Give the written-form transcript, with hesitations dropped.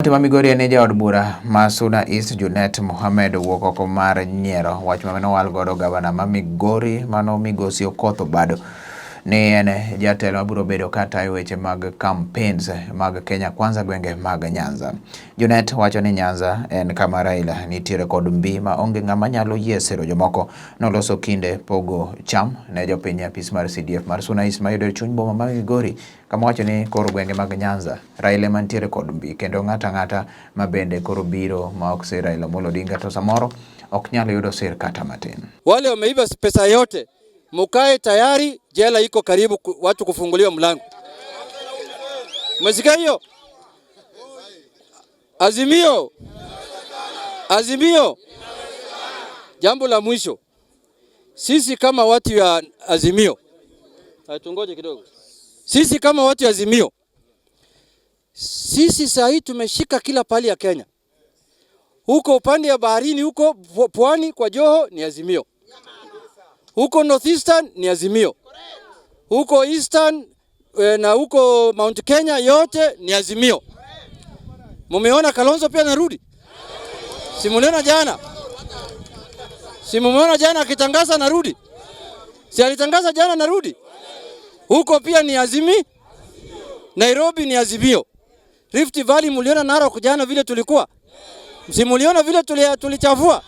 Tima Migori ne jaod bura ma Suna East Junet Mohamed wuok oko mar nyiero wach manowal godo gavana ma Migori mano Migosi Okoth Obado ni en jatelo mabiro bedo kata weche mag campaigns mag Kenya Kwanza gwenge mag Nyanza. Junet wacho ni Nyanza en kama Raila nitiere kod mbi ma onge ng'ama nyalo yie siro jomoko noloso kinde pogo cham ne jopiny apis mar CDF mar Suna East mayudore chuny boma ma Migori, kama wacho ni koro gwenge mag Nyanza Raila mantiere kod mbi kendo ng'ata ma bende koro biro ma ok sir Raila Amolo Odinga to samoro ok nyalo yudo sir kata matin. Wale wameiba pesa yote, mukae tayari, jela iko karibu watu kufunguliwa mlango. Umesikia hiyo? Azimio. Jambo la mwisho. Sisi kama watu ya Azimio. Tungoje kidogo. Sisi kama watu ya Azimio. Sisi saa hii tumeshika kila pali ya Kenya. Huko upande ya baharini, huko pwani kwa Joho ni Azimio. Huko Northeastern ni Azimio. Huko Eastern na huko Mount Kenya yote ni Azimio. Mumeona Kalonzo pia narudi? Simuliona jana? Simuliona jana akitangaza narudi? Si alitangaza jana narudi? Huko pia ni Azimio. Nairobi ni Azimio. Rift Valley muliona Narok jana vile tulikuwa? Simuliona vile tulichafua?